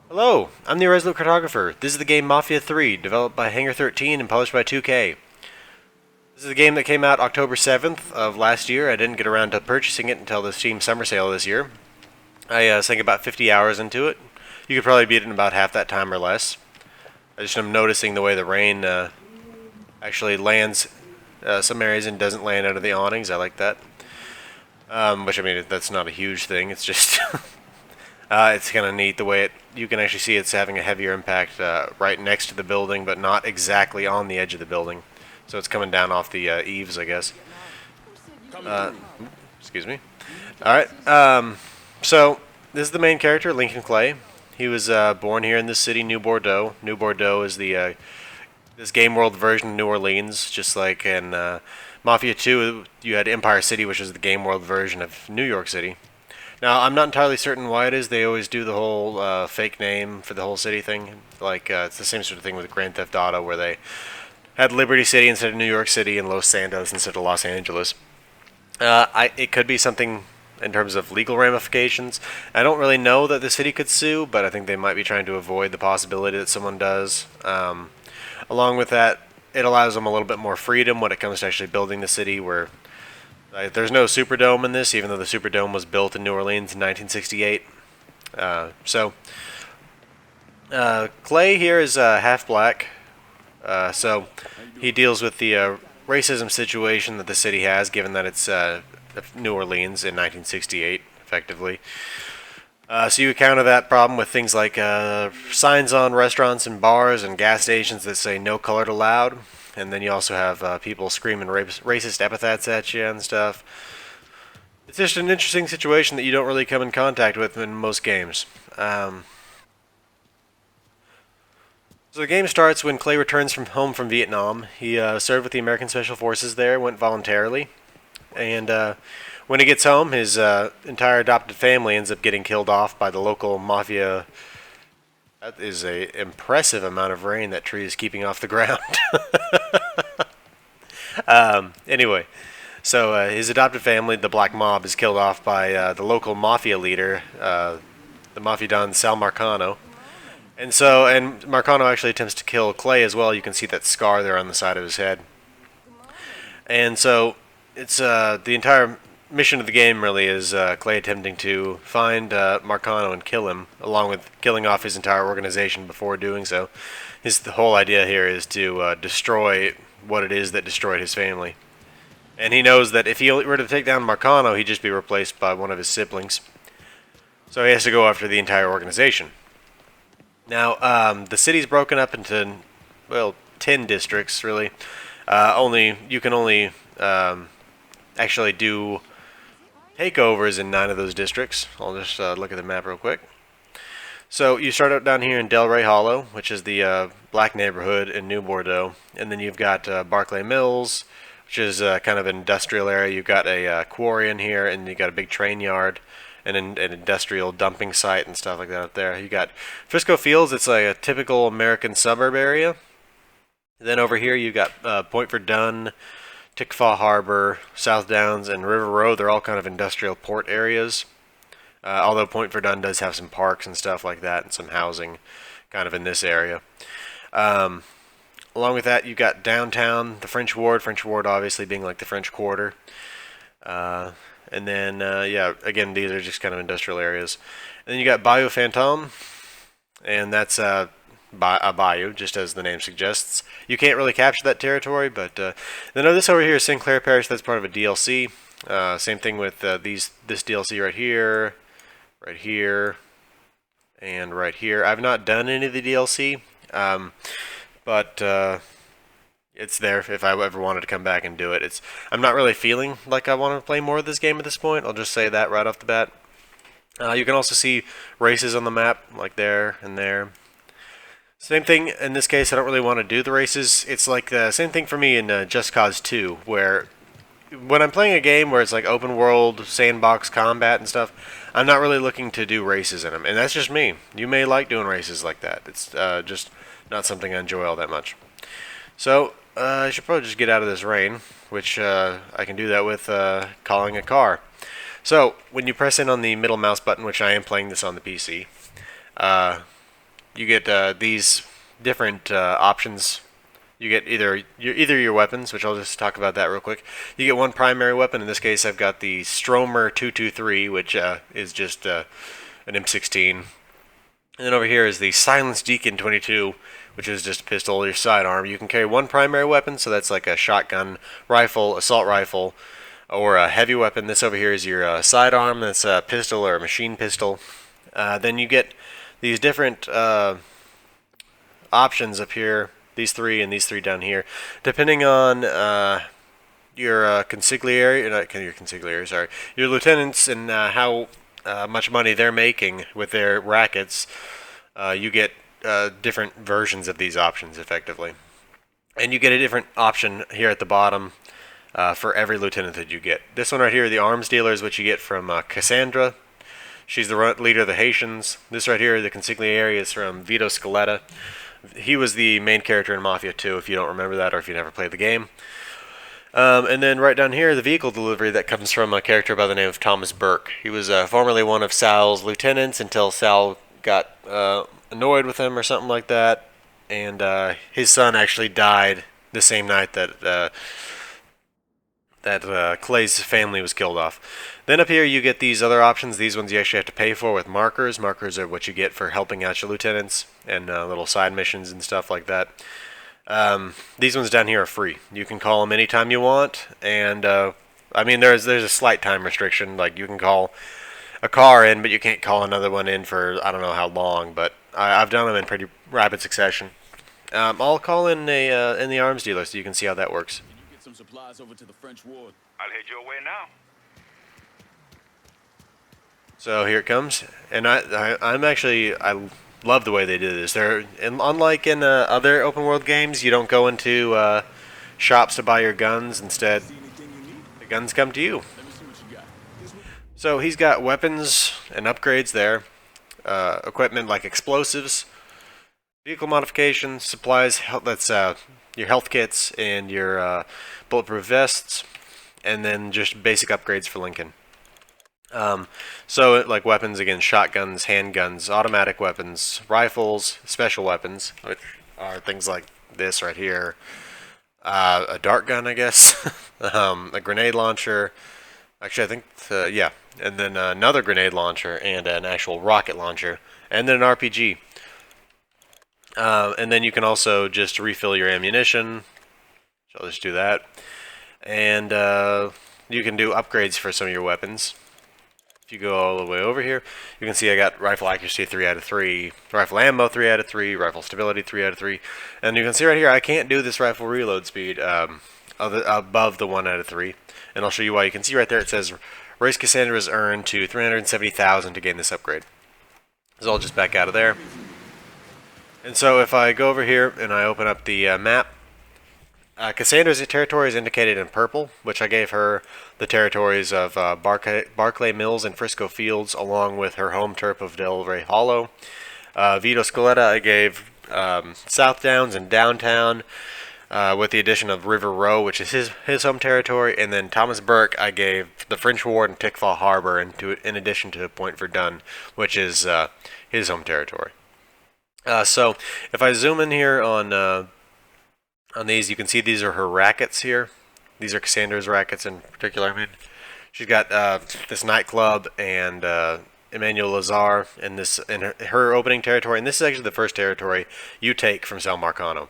Hello, I'm the Irresolute Cartographer. This is the game Mafia 3, developed by Hangar 13 and published by 2K. This is a game that came out October 7th of last year. I didn't get around to purchasing it until the Steam Summer Sale this year. I sank about 50 hours into it. You could probably beat it in about half that time or less. I just am noticing the way the rain actually lands some areas and doesn't land under the awnings. I like that. Which, I mean, that's not a huge thing. It's just it's kind of neat the way you can actually see it's having a heavier impact right next to the building, but not exactly on the edge of the building. So it's coming down off the eaves, I guess. Uh, Excuse me. Alright, so this is the main character, Lincoln Clay. He was born here in this city, New Bordeaux. New Bordeaux is the this game world version of New Orleans, just like in Mafia 2, you had Empire City, which is the game world version of New York City. Now, I'm not entirely certain why it is they always do the whole fake name for the whole city thing. Like, it's the same sort of thing with Grand Theft Auto, where they had Liberty City instead of New York City and Los Santos instead of Los Angeles. It could be something in terms of legal ramifications. I don't really know that the city could sue, but I think they might be trying to avoid the possibility that someone does. Along with that, it allows them a little bit more freedom when it comes to actually building the city, where there's no Superdome in this, even though the Superdome was built in New Orleans in 1968. Clay here is half black, so he deals with the racism situation that the city has, given that it's New Orleans in 1968, effectively. So you counter that problem with things like signs on restaurants and bars and gas stations that say "No colored allowed," and then you also have people screaming racist epithets at you and stuff. It's just an interesting situation that you don't really come in contact with in most games. So the game starts when Clay returns from home from Vietnam. He served with the American Special Forces there, went voluntarily, and when he gets home, his entire adopted family ends up getting killed off by the local mafia. That is a impressive amount of rain that tree is keeping off the ground. Anyway, so his adopted family, the Black Mob, is killed off by the local mafia leader, the mafia don Sal Marcano. And Marcano actually attempts to kill Clay as well. You can see that scar there on the side of his head. And so it's the entire mission of the game really is Clay attempting to find Marcano and kill him, along with killing off his entire organization before doing so. The whole idea here is to destroy what it is that destroyed his family. And he knows that if he were to take down Marcano, he'd just be replaced by one of his siblings. So he has to go after the entire organization. Now, the city's broken up into, well, 10 districts, really. You can only actually do takeovers in 9 of those districts. I'll just look at the map real quick. So you start out down here in Delray Hollow, which is the black neighborhood in New Bordeaux. And then you've got Barclay Mills, which is kind of an industrial area. You've got a quarry in here, and you've got a big train yard and an industrial dumping site and stuff like that up there. You got Frisco Fields. It's like a typical American suburb area. Then over here you've got Point Verdun, Tickfaw Harbor, South Downs, and River Road. They're all kind of industrial port areas. Although Point Verdun does have some parks and stuff like that and some housing kind of in this area. Along with that, you've got downtown, the French Ward obviously being like the French Quarter. And then, yeah, again, these are just kind of industrial areas. And then you got Bayou Fantôme, and that's a bayou, just as the name suggests. You can't really capture that territory, but then this over here is Sinclair Parish. That's part of a DLC. Same thing with this DLC right here, and right here. I've not done any of the DLC, but it's there if I ever wanted to come back and do it. I'm not really feeling like I want to play more of this game at this point. I'll just say that right off the bat. You can also see races on the map, like there and there. Same thing in this case. I don't really want to do the races. It's like the same thing for me in Just Cause 2, where when I'm playing a game where it's like open world, sandbox combat and stuff, I'm not really looking to do races in them. And that's just me. You may like doing races like that. It's just not something I enjoy all that much. So I should probably just get out of this rain, which I can do that with calling a car. So when you press in on the middle mouse button, which I am playing this on the PC, you get these different options. You get either your weapons, which I'll just talk about that real quick. You get one primary weapon. In this case, I've got the Stromer 223, which is just an M16. And then over here is the Silence Deacon 22, which is just a pistol, your sidearm. You can carry one primary weapon, so that's like a shotgun, rifle, assault rifle, or a heavy weapon. This over here is your sidearm. That's a pistol or a machine pistol. Then you get these different options up here. These three and these three down here, depending on your consigliere, not your consigliere, sorry, your lieutenants and how much money they're making with their rackets. You get different versions of these options, effectively, and you get a different option here at the bottom for every lieutenant that you get. This one right here, the arms dealer, is what you get from Cassandra. She's the leader of the Haitians. This right here, the consigliere, is from Vito Scaletta. He was the main character in Mafia 2, if you don't remember that or if you never played the game. And then right down here, the vehicle delivery, that comes from a character by the name of Thomas Burke. He was formerly one of Sal's lieutenants until Sal got annoyed with him or something like that. And his son actually died the same night that Clay's family was killed off. Then up here you get these other options. These ones you actually have to pay for with markers. Markers are what you get for helping out your lieutenants and little side missions and stuff like that. These ones down here are free. You can call them anytime you want, and I mean there's a slight time restriction. Like you can call a car in, but you can't call another one in for I don't know how long. But I've done them in pretty rapid succession. I'll call in the arms dealer so you can see how that works. Can you get some supplies over to the French ward? I'll head your way now. So here it comes, and I love the way they did this. Unlike in other open world games, you don't go into shops to buy your guns. Instead, the guns come to you. Let me see what you got. So he's got weapons and upgrades there, equipment like explosives, vehicle modifications, supplies. That's your health kits and your bulletproof vests, and then just basic upgrades for Lincoln. So like weapons, again, shotguns, handguns, automatic weapons, rifles, special weapons, which are things like this right here, a dart gun, I guess, a grenade launcher, actually I think, yeah, and then another grenade launcher and an actual rocket launcher, and then an RPG. And then you can also just refill your ammunition, so I'll just do that, and you can do upgrades for some of your weapons. If you go all the way over here, you can see I got rifle accuracy 3 out of 3, rifle ammo 3 out of 3, rifle stability 3 out of 3, and you can see right here I can't do this rifle reload speed above the 1 out of 3, and I'll show you why. You can see right there it says Race Cassandra's earned to 370,000 to gain this upgrade. So I'll just back out of there. And so if I go over here and I open up the map, Cassandra's territory is indicated in purple, which I gave her the territories of Barclay Mills and Frisco Fields, along with her home turf of Del Rey Hollow. Vito Scaletta I gave South Downs and Downtown, with the addition of River Row, which is his home territory, and then Thomas Burke I gave the French Ward and Tickfall Harbor, in addition to Point Verdun, which is his home territory. So if I zoom in here on these, you can see these are her rackets here. These are Cassandra's rackets in particular. I mean, she's got this nightclub and Emmanuel Lazar in her opening territory, and this is actually the first territory you take from Sal Marcano.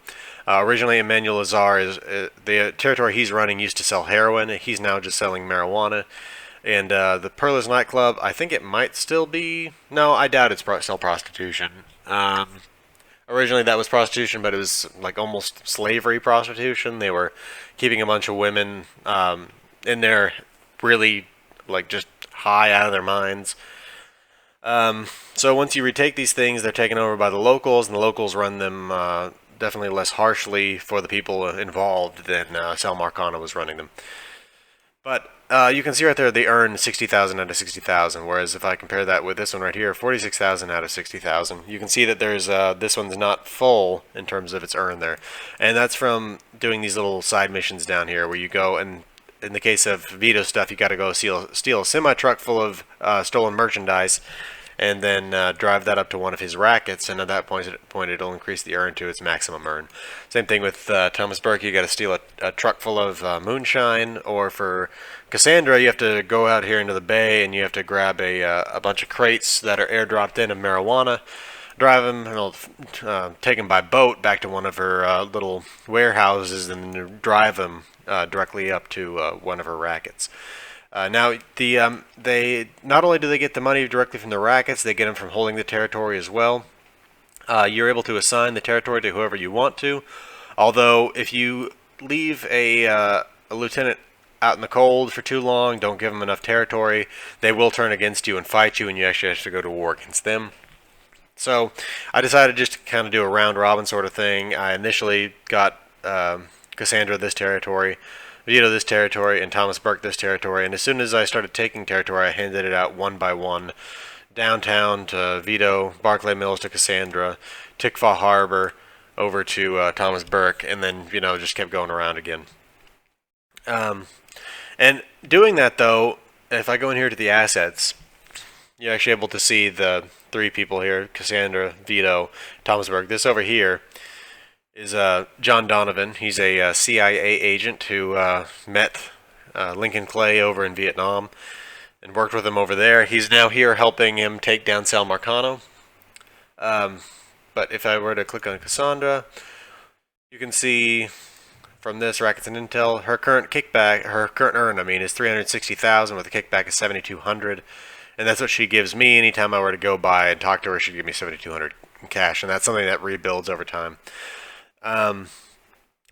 Originally, Emmanuel Lazar is the territory he's running used to sell heroin. He's now just selling marijuana. And the Perla's nightclub, I think it might still be. No, I doubt it's still prostitution. Originally that was prostitution, but it was like almost slavery prostitution. They were keeping a bunch of women in there really like just high out of their minds. So once you retake these things, they're taken over by the locals, and the locals run them definitely less harshly for the people involved than Sal Marcano was running them. But you can see right there they earn 60,000 out of 60,000, whereas if I compare that with this one right here, 46,000 out of 60,000, you can see that there's this one's not full in terms of its earn there, and that's from doing these little side missions down here where you go and in the case of Vito stuff, you got to go steal a semi truck full of stolen merchandise, and then drive that up to one of his rackets, and at that point it'll increase the earn to its maximum earn. Same thing with Thomas Burke. You got to steal a truck full of moonshine, or for Cassandra, you have to go out here into the bay and you have to grab a bunch of crates that are airdropped in of marijuana, drive them, and take them by boat back to one of her little warehouses, and then drive them directly up to one of her rackets. Now, they not only do they get the money directly from the rackets, they get them from holding the territory as well. You're able to assign the territory to whoever you want to, although if you leave a lieutenant out in the cold for too long, don't give them enough territory, they will turn against you and fight you, and you actually have to go to war against them. So I decided just to kind of do a round robin sort of thing. I initially got Cassandra this territory, Vito this territory, and Thomas Burke this territory, and as soon as I started taking territory, I handed it out one by one. Downtown to Vito, Barclay Mills to Cassandra, Tickfaw Harbor over to Thomas Burke, and then, just kept going around again. And doing that, though, if I go in here to the assets, you're actually able to see the three people here, Cassandra, Vito, Thomas Burke. This over here is John Donovan. He's a CIA agent who met Lincoln Clay over in Vietnam and worked with him over there. He's now here helping him take down Sal Marcano. But if I were to click on Cassandra, you can see from this Rackets and Intel, her current earn, is 360,000 with a kickback of 7,200. And that's what she gives me anytime I were to go by and talk to her. She'd give me 7,200 in cash, and that's something that rebuilds over time. And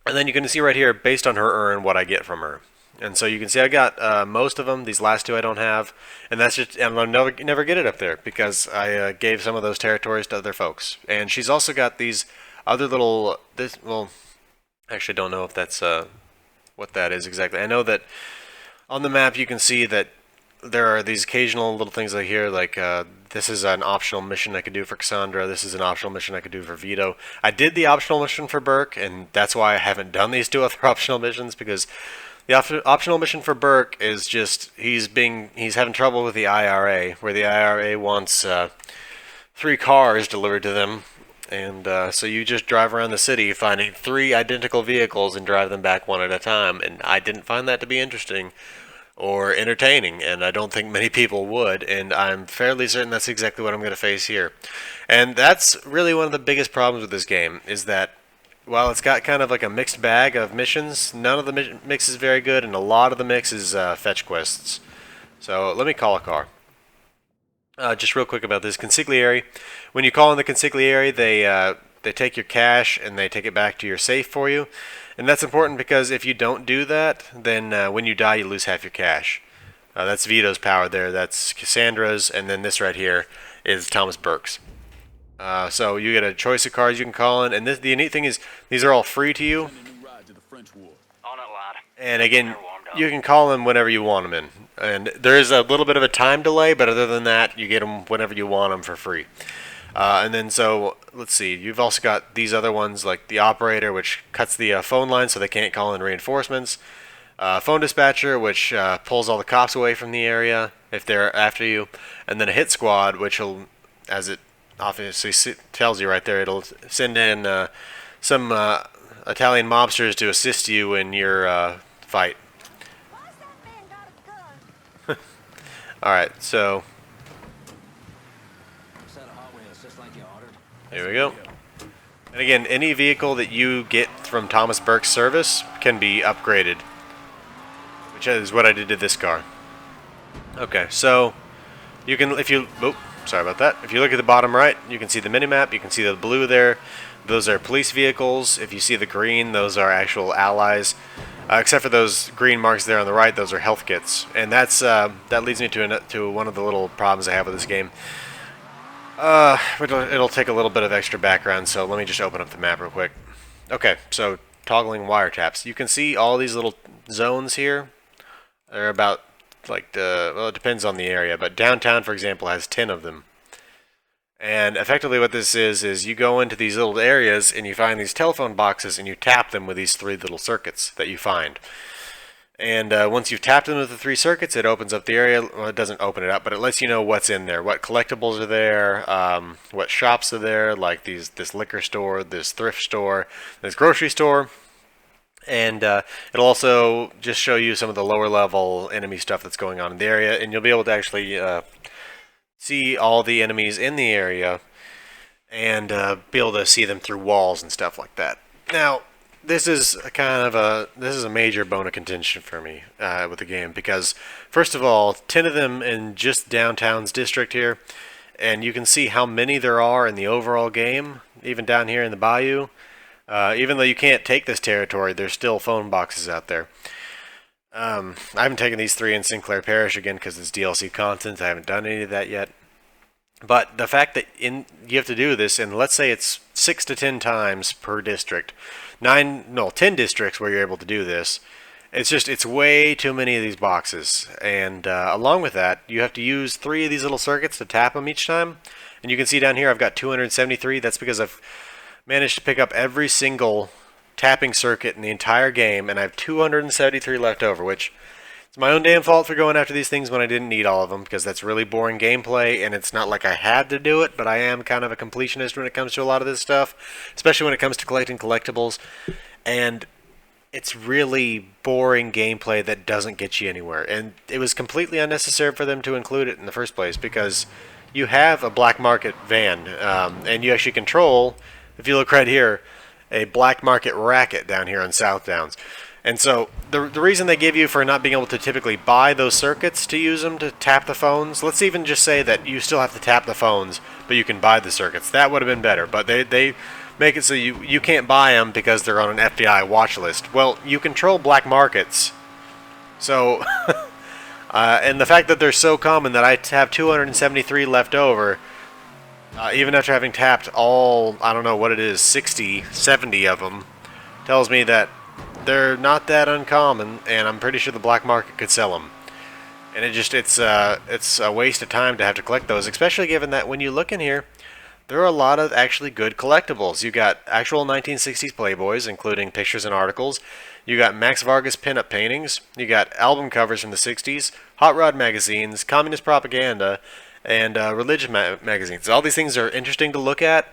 then you can see right here, based on her earn, what I get from her. And so you can see I got most of them. These last two I don't have, and that's just, and I'll never get it up there because I gave some of those territories to other folks. And she's also got these other little, actually don't know if that's what that is exactly. I know that on the map you can see that there are these occasional little things like here, like this is an optional mission I could do for Cassandra. This is an optional mission I could do for Vito. I did the optional mission for Burke, and that's why I haven't done these two other optional missions, because the optional mission for Burke is just he's having trouble with the IRA, where the IRA wants 3 cars delivered to them, and so you just drive around the city finding 3 identical vehicles and drive them back one at a time. And I didn't find that to be interesting or entertaining, and I don't think many people would, and I'm fairly certain that's exactly what I'm going to face here. And that's really one of the biggest problems with this game, is that while it's got kind of like a mixed bag of missions, none of the mix is very good, and a lot of the mix is fetch quests. So let me call a car. Just real quick about this consigliere. When you call in the consigliere, they take your cash and they take it back to your safe for you. And that's important because if you don't do that, then when you die, you lose half your cash. That's Vito's power there. That's Cassandra's. And then this right here is Thomas Burke's. So you get a choice of cars you can call in. And the neat thing is these are all free to you. And again, you can call them whenever you want them in. And there is a little bit of a time delay, but other than that, you get them whenever you want them for free. And then so, let's see, you've also got these other ones like the operator, which cuts the phone line so they can't call in reinforcements. Phone dispatcher, which pulls all the cops away from the area if they're after you. And then a hit squad, which will, as it obviously tells you right there, it'll send in some Italian mobsters to assist you in your fight. Alright, so here we go. And again, any vehicle that you get from Thomas Burke's service can be upgraded, which is what I did to this car. Okay, so you can, sorry about that. If you look at the bottom right, you can see the minimap. You can see the blue there. Those are police vehicles. If you see the green, those are actual allies. Except for those green marks there on the right, those are health kits. And that's that leads me to one of the little problems I have with this game. It'll take a little bit of extra background, so let me just open up the map real quick. Okay, so toggling wiretaps. You can see all these little zones here. They're about well, it depends on the area, but downtown, for example, has 10 of them. And effectively what this is you go into these little areas and you find these telephone boxes and you tap them with these 3 little circuits that you find. And once you've tapped them with the 3 circuits, it opens up the area. Well, it doesn't open it up, but it lets you know what's in there, what collectibles are there, what shops are there, like this liquor store, this thrift store, this grocery store. And it'll also just show you some of the lower level enemy stuff that's going on in the area, and you'll be able to actually see all the enemies in the area and be able to see them through walls and stuff like that. Now, this is a major bone of contention for me with the game, because first of all, 10 of them in just downtown's district here, and you can see how many there are in the overall game, even down here in the bayou. Even though you can't take this territory, there's still phone boxes out there. I haven't taken these 3 in Sinclair Parish again because it's DLC content. I haven't done any of that yet. But the fact that you have to do this, and let's say it's 6 to 10 times per district, 10 districts where you're able to do this. It's way too many of these boxes, and along with that, you have to use 3 of these little circuits to tap them each time. And you can see down here, I've got 273. That's because I've managed to pick up every single tapping circuit in the entire game, and I have 273 left over, which it's my own damn fault for going after these things when I didn't need all of them, because that's really boring gameplay, and it's not like I had to do it, but I am kind of a completionist when it comes to a lot of this stuff, especially when it comes to collecting collectibles, and it's really boring gameplay that doesn't get you anywhere, and it was completely unnecessary for them to include it in the first place, because you have a black market van, and you actually control, if you look right here, a black market racket down here on South Downs. And so the reason they give you for not being able to typically buy those circuits to use them to tap the phones, let's even just say that you still have to tap the phones, but you can buy the circuits. That would have been better, but they make it so you can't buy them because they're on an FBI watch list. Well, you control black markets. So, and the fact that they're so common that I have 273 left over, even after having tapped all, I don't know what it is, 60, 70 of them, tells me that they're not that uncommon, and I'm pretty sure the black market could sell them. And it's a waste of time to have to collect those, especially given that when you look in here, there are a lot of actually good collectibles. You got actual 1960s Playboys, including pictures and articles. You got Max Vargas pinup paintings. You got album covers from the 60s, hot rod magazines, communist propaganda, and religion magazines. All these things are interesting to look at,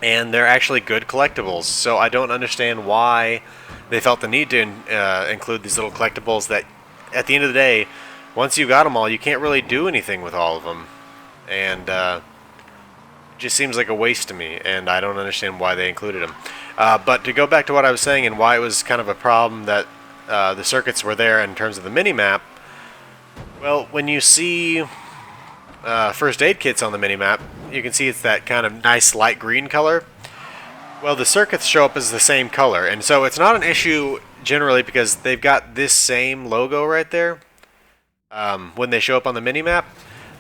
and they're actually good collectibles. So I don't understand why they felt the need to include these little collectibles that, at the end of the day, once you got them all, you can't really do anything with all of them. And it just seems like a waste to me, and I don't understand why they included them. But to go back to what I was saying and why it was kind of a problem that the circuits were there in terms of the mini-map, well, when you see first aid kits on the mini-map, you can see it's that kind of nice light green color. Well, the circuits show up as the same color, and so it's not an issue generally because they've got this same logo right there when they show up on the mini-map.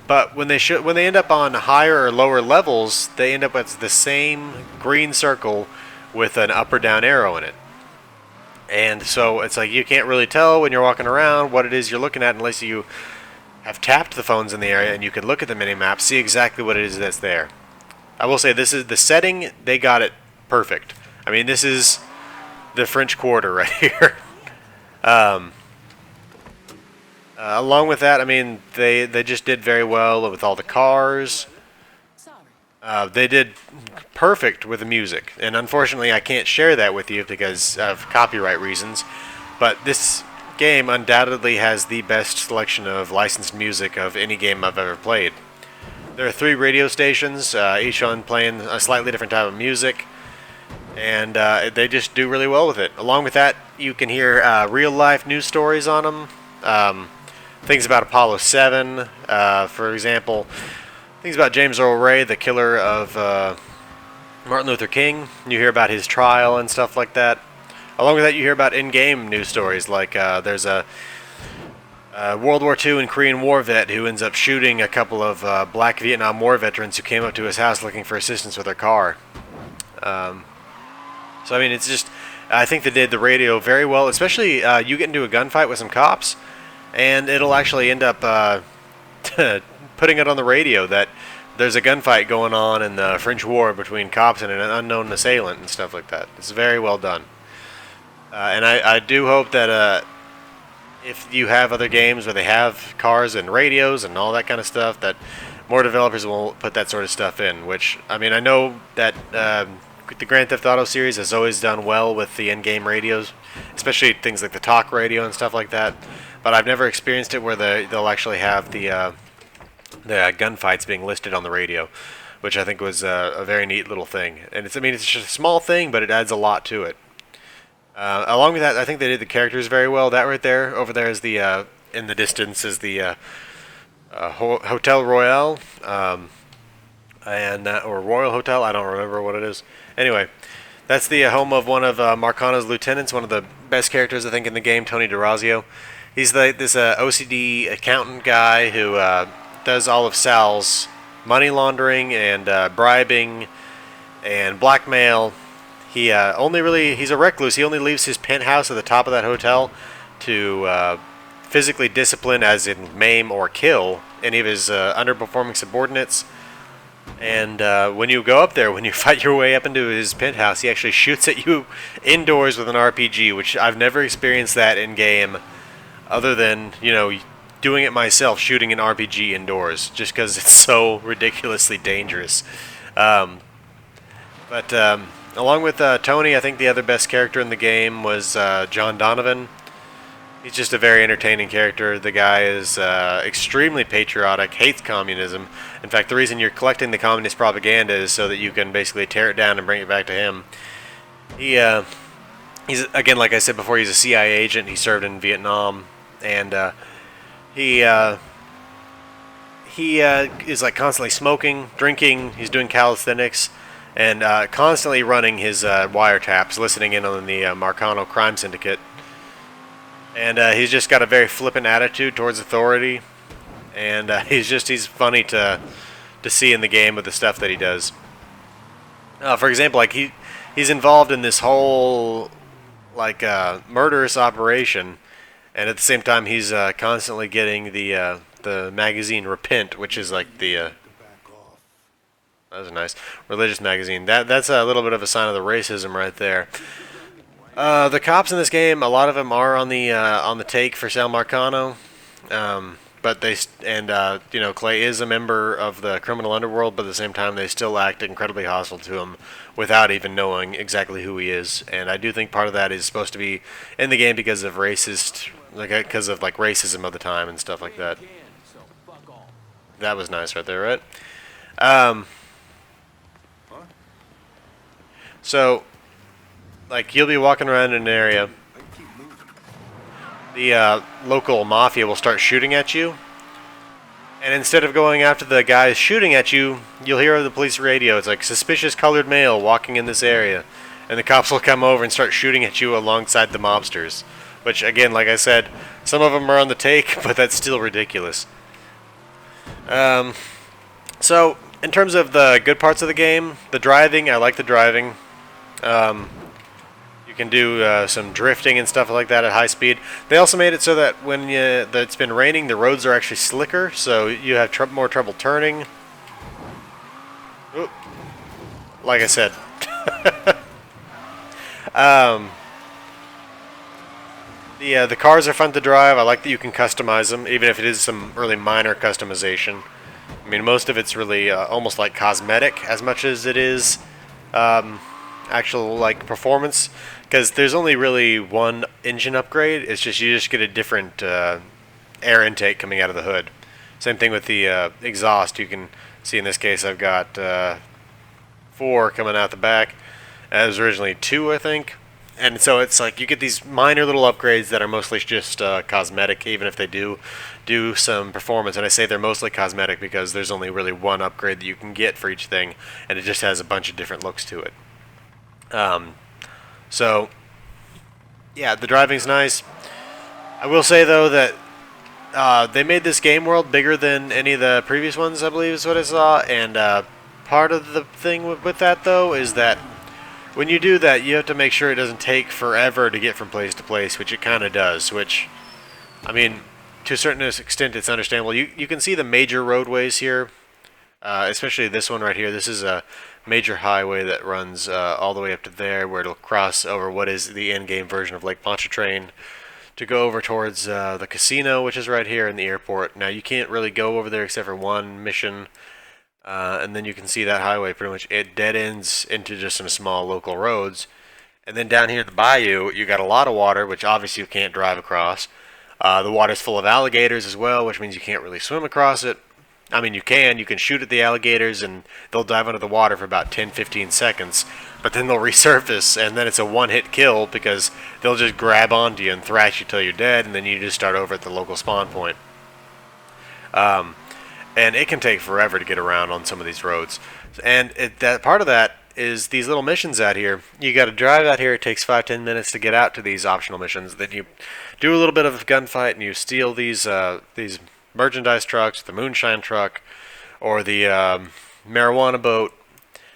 But when they end up on higher or lower levels, they end up with the same green circle with an up or down arrow in it. And so it's like you can't really tell when you're walking around what it is you're looking at unless you have tapped the phones in the area and you can look at the mini-map, see exactly what it is that's there. I will say this is the setting, they got it perfect. I mean, this is the French Quarter right here. Along with that, I mean, they just did very well with all the cars. They did perfect with the music, and unfortunately I can't share that with you because of copyright reasons, but this game undoubtedly has the best selection of licensed music of any game I've ever played. There are 3 radio stations, each one playing a slightly different type of music, and they just do really well with it. Along with that, you can hear real-life news stories on them, things about Apollo 7, for example, things about James Earl Ray, the killer of Martin Luther King. You hear about his trial and stuff like that. Along with that, you hear about in-game news stories, like there's a World War II and Korean War vet who ends up shooting a couple of black Vietnam War veterans who came up to his house looking for assistance with their car. So, I mean, it's just, I think they did the radio very well, especially you get into a gunfight with some cops, and it'll actually end up putting it on the radio that there's a gunfight going on in the French War between cops and an unknown assailant and stuff like that. It's very well done. And I do hope that if you have other games where they have cars and radios and all that kind of stuff, that more developers will put that sort of stuff in. Which, I mean, I know that the Grand Theft Auto series has always done well with the in-game radios, especially things like the talk radio and stuff like that. But I've never experienced it where they'll actually have the gunfights being listed on the radio, which I think was a very neat little thing. And it's, I mean, it's just a small thing, but it adds a lot to it. Along with that, I think they did the characters very well. That right there, over there is the in the distance is the Hotel Royale, and or Royal Hotel. I don't remember what it is. Anyway, that's the home of one of Marcano's lieutenants, one of the best characters I think in the game, Tony DeRazio. He's like this OCD accountant guy who does all of Sal's money laundering and bribing and blackmail. He he's a recluse. He only leaves his penthouse at the top of that hotel to physically discipline, as in maim or kill, any of his underperforming subordinates. And when you go up there, when you fight your way up into his penthouse, he actually shoots at you indoors with an RPG, which I've never experienced that in game, other than, you know, doing it myself, shooting an RPG indoors, just because it's so ridiculously dangerous. But along with Tony, I think the other best character in the game was John Donovan. He's just a very entertaining character. The guy is extremely patriotic, hates communism. In fact, the reason you're collecting the communist propaganda is so that you can basically tear it down and bring it back to him. He's, again, like I said before, he's a CIA agent. He served in Vietnam, and he is like constantly smoking, drinking. He's doing calisthenics, and constantly running his wiretaps, listening in on the Marcano crime syndicate. And he's just got a very flippant attitude towards authority, and he's funny to see in the game with the stuff that he does. For example, like he's involved in this whole like murderous operation, and at the same time he's constantly getting the magazine Repent, which is like the that was a nice religious magazine. That's a little bit of a sign of the racism right there. The cops in this game, a lot of them are on the take for Sal Marcano, but you know, Clay is a member of the criminal underworld, but at the same time they still act incredibly hostile to him without even knowing exactly who he is. And I do think part of that is supposed to be in the game because of because of like racism of the time and stuff like that. That was nice right there, right? So, like, you'll be walking around in an area, the local mafia will start shooting at you, and instead of going after the guys shooting at you, you'll hear the police radio. It's like, suspicious colored male walking in this area, and the cops will come over and start shooting at you alongside the mobsters, which, again, like I said, some of them are on the take, but that's still ridiculous. So, in terms of the good parts of the game, the driving, I like the driving. You can do some drifting and stuff like that at high speed. They also made it so that when it's been raining, the roads are actually slicker, so you have more trouble turning. Oop. Like I said. The cars are fun to drive. I like that you can customize them, even if it is some really minor customization. I mean, most of it's really almost like cosmetic as much as it is actual like performance, because there's only really one engine upgrade. It's just you just get a different air intake coming out of the hood. Same thing with the exhaust. You can see in this case I've got 4 coming out the back. It was originally 2, I think. And so it's like you get these minor little upgrades that are mostly just cosmetic, even if they do some performance. And I say they're mostly cosmetic because there's only really one upgrade that you can get for each thing, and it just has a bunch of different looks to it. So, yeah, the driving's nice. I will say, though, that they made this game world bigger than any of the previous ones, I believe is what I saw. And part of the thing with that, though, is that when you do that, you have to make sure it doesn't take forever to get from place to place, which it kind of does. Which, I mean, to a certain extent, it's understandable. You can see the major roadways here, especially this one right here. This is a major highway that runs all the way up to there, where it'll cross over what is the in-game version of Lake Pontchartrain to go over towards the casino, which is right here in the airport. Now you can't really go over there except for one mission, and then you can see that highway pretty much it dead ends into just some small local roads. And then down here in the bayou, you got a lot of water, which obviously you can't drive across. The water's full of alligators as well, which means you can't really swim across it. I mean, you can shoot at the alligators and they'll dive under the water for about 10-15 seconds, but then they'll resurface and then it's a one-hit kill because they'll just grab onto you and thrash you till you're dead, and then you just start over at the local spawn point. And it can take forever to get around on some of these roads. And that part of that is these little missions out here. You got to drive out here. It takes 5-10 minutes to get out to these optional missions. Then you do a little bit of a gunfight and you steal these merchandise trucks, the moonshine truck, or the marijuana boat,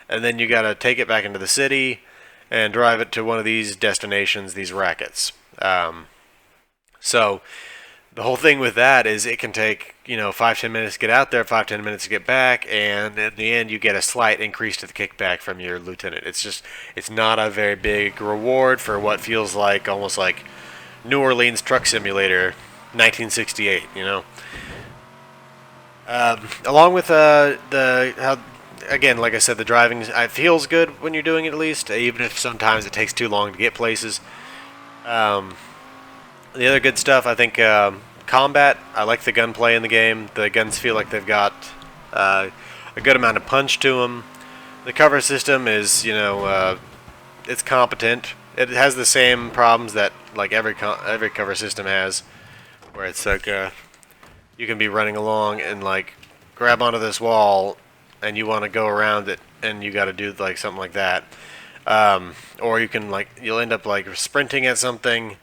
and then you got to take it back into the city and drive it to one of these destinations, these rackets. So the whole thing with that is it can take 5-10 minutes to get out there, 5-10 minutes to get back, and in the end you get a slight increase to the kickback from your lieutenant. It's not a very big reward for what feels like almost like New Orleans Truck Simulator 1968, along with again, like I said, the driving feels good when you're doing it, at least, even if sometimes it takes too long to get places. The other good stuff, I think, combat. I like the gunplay in the game. The guns feel like they've got a good amount of punch to them. The cover system is, it's competent. It has the same problems that like every cover system has, where it's like you can be running along and like grab onto this wall and you want to go around it and you got to do like something like that, or you can you'll end up like sprinting at something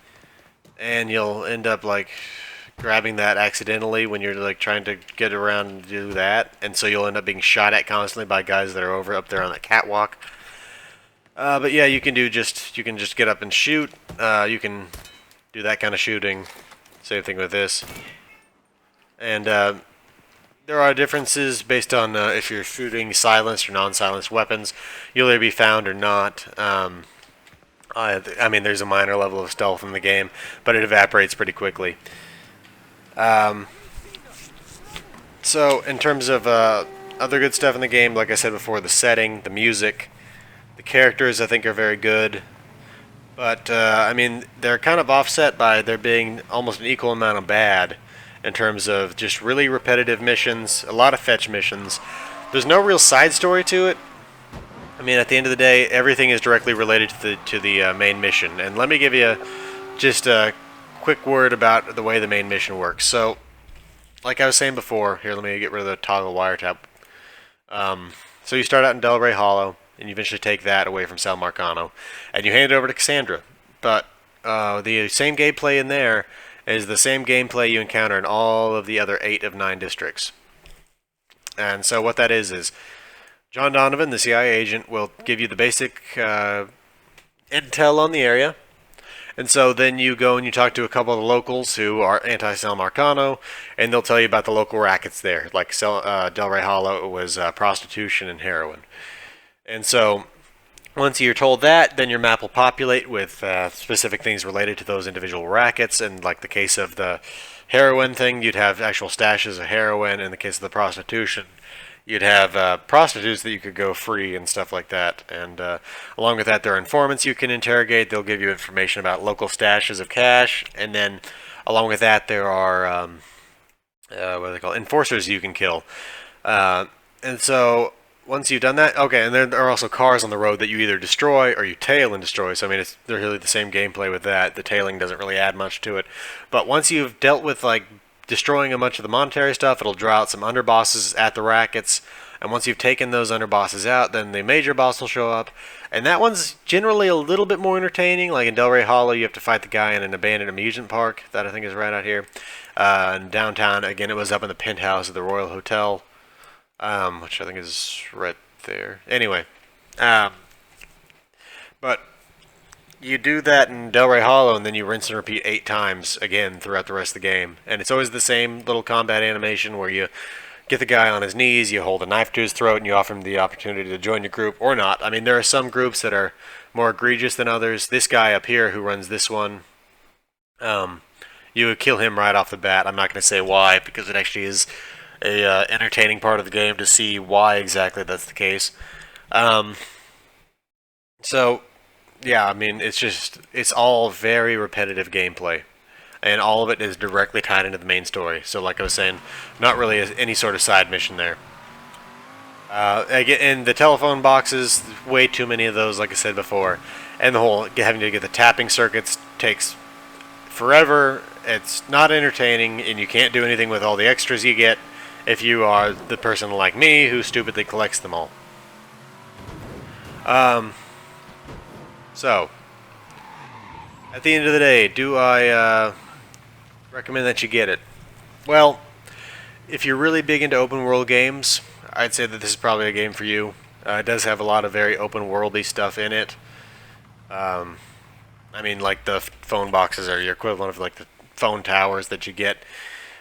and you'll end up like grabbing that accidentally when you're like trying to get around and do that, and so you'll end up being shot at constantly by guys that are up there on that catwalk. But yeah, you can just get up and shoot. You can do that kind of shooting. Same thing with this. And there are differences based on if you're shooting silenced or non-silenced weapons. You'll either be found or not. I mean, there's a minor level of stealth in the game, but it evaporates pretty quickly. So in terms of other good stuff in the game, like I said before, the setting, the music, the characters I think are very good. But, I mean, they're kind of offset by there being almost an equal amount of bad in terms of just really repetitive missions, a lot of fetch missions. There's no real side story to it. I mean, at the end of the day, everything is directly related to the main mission. And let me give you just a quick word about the way the main mission works. So, like I was saying before, here, let me get rid of the toggle wiretap. So you start out in Delray Hollow, and you eventually take that away from Sal Marcano, and you hand it over to Cassandra. But the same gameplay in there is the same gameplay you encounter in all of the other 8 of 9 districts. And so what that is John Donovan, the CIA agent, will give you the basic intel on the area. And so then you go and you talk to a couple of the locals who are anti-Sal Marcano, and they'll tell you about the local rackets there. Like Delray Hollow was prostitution and heroin. And so once you're told that, then your map will populate with specific things related to those individual rackets. And like the case of the heroin thing, you'd have actual stashes of heroin. In the case of the prostitution, you'd have prostitutes that you could go free and stuff like that. And along with that, there are informants you can interrogate. They'll give you information about local stashes of cash. And then along with that, there are what are they called? Enforcers you can kill. And so once you've done that, okay, and there are also cars on the road that you either destroy or you tail and destroy. So I mean, they're really the same gameplay with that. The tailing doesn't really add much to it. But once you've dealt with like destroying a bunch of the monetary stuff, it'll draw out some underbosses at the rackets. And once you've taken those underbosses out, then the major boss will show up. And that one's generally a little bit more entertaining. Like in Delray Hollow, you have to fight the guy in an abandoned amusement park that I think is right out here. In downtown, again, it was up in the penthouse of the Royal Hotel. Which I think is right there. Anyway, but you do that in Delray Hollow, and then you rinse and repeat 8 times again throughout the rest of the game. And it's always the same little combat animation where you get the guy on his knees, you hold a knife to his throat, and you offer him the opportunity to join your group or not. I mean, there are some groups that are more egregious than others. This guy up here who runs this one, you would kill him right off the bat. I'm not going to say why, because it actually is a entertaining part of the game to see why exactly that's the case. Um, so, yeah, I mean, it's all very repetitive gameplay. And all of it is directly tied into the main story. So, like I was saying, not really any sort of side mission there. Again, in the telephone boxes, way too many of those, like I said before. And the whole having to get the tapping circuits takes forever. It's not entertaining, and you can't do anything with all the extras you get if you are the person like me who stupidly collects them all. So, at the end of the day, do I recommend that you get it? Well, if you're really big into open world games, I'd say that this is probably a game for you. It does have a lot of very open worldy stuff in it. I mean, like the phone boxes are your equivalent of like the phone towers that you get,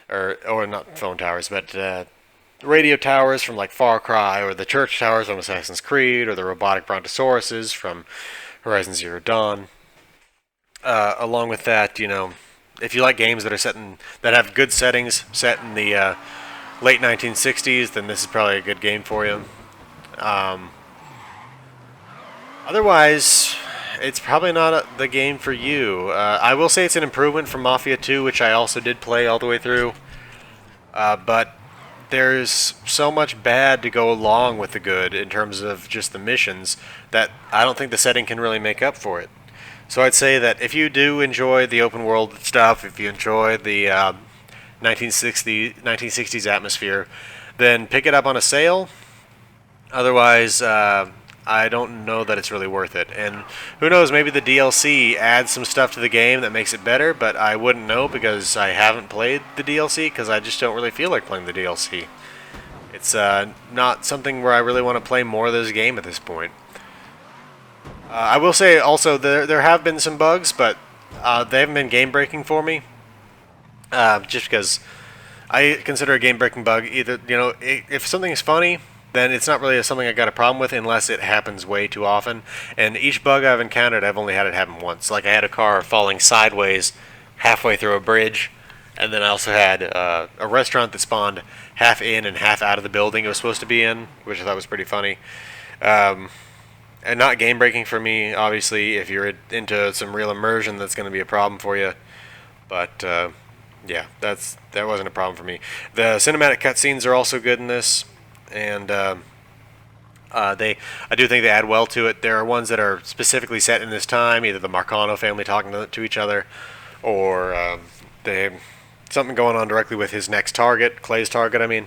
or not phone towers, but radio towers from like Far Cry, or the church towers from Assassin's Creed, or the robotic brontosauruses from Horizon Zero Dawn. Along with that, if you like games that have good settings set in the late 1960s, then this is probably a good game for you. Otherwise, it's probably not the game for you. I will say it's an improvement from Mafia 2, which I also did play all the way through. But there's so much bad to go along with the good in terms of just the missions that I don't think the setting can really make up for it. So I'd say that if you do enjoy the open world stuff, if you enjoy the 1960s atmosphere, then pick it up on a sale. Otherwise, I don't know that it's really worth it. And who knows, maybe the DLC adds some stuff to the game that makes it better, but I wouldn't know because I haven't played the DLC, because I just don't really feel like playing the DLC. It's not something where I really want to play more of this game at this point. I will say also there have been some bugs, but they haven't been game breaking for me. Just because I consider a game breaking bug either, if something is funny, then it's not really something I got a problem with unless it happens way too often. And each bug I've encountered, I've only had it happen once. Like I had a car falling sideways halfway through a bridge, and then I also had a restaurant that spawned half in and half out of the building it was supposed to be in, which I thought was pretty funny. And not game breaking for me, obviously. If you're into some real immersion, that's going to be a problem for you. But yeah, that wasn't a problem for me. The cinematic cutscenes are also good in this, and I do think they add well to it. There are ones that are specifically set in this time, either the Marcano family talking to each other, or something going on directly with his next target, Clay's target. I mean.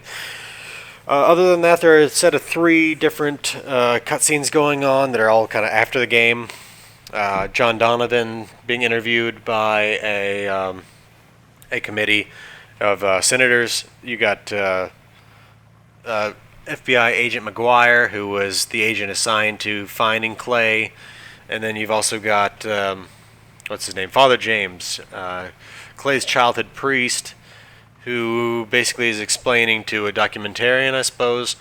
Other than that, there are a set of 3 different cutscenes going on that are all kind of after the game. John Donovan being interviewed by a committee of senators. You got FBI agent McGuire, who was the agent assigned to finding Clay, and then you've also got what's his name, Father James, Clay's childhood priest, who basically is explaining to a documentarian, I suppose,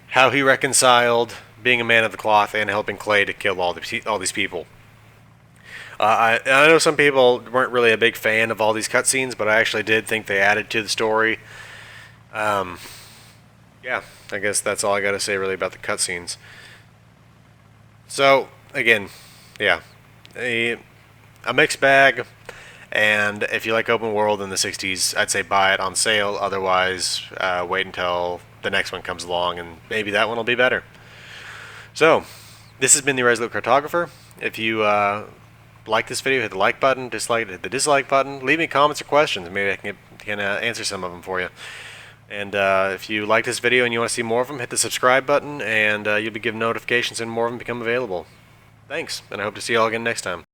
how he reconciled being a man of the cloth and helping Clay to kill all these people. I know some people weren't really a big fan of all these cutscenes, but I actually did think they added to the story. Yeah, I guess that's all I got to say really about the cutscenes. So, again, yeah, a mixed bag. And if you like open world in the 60s, I'd say buy it on sale. Otherwise, wait until the next one comes along, and maybe that one will be better. So, this has been the Resolute Cartographer. If you like this video, hit the like button. Dislike it, hit the dislike button. Leave me comments or questions. Maybe I can answer some of them for you. And if you like this video and you want to see more of them, hit the subscribe button, and you'll be given notifications and more of them become available. Thanks, and I hope to see you all again next time.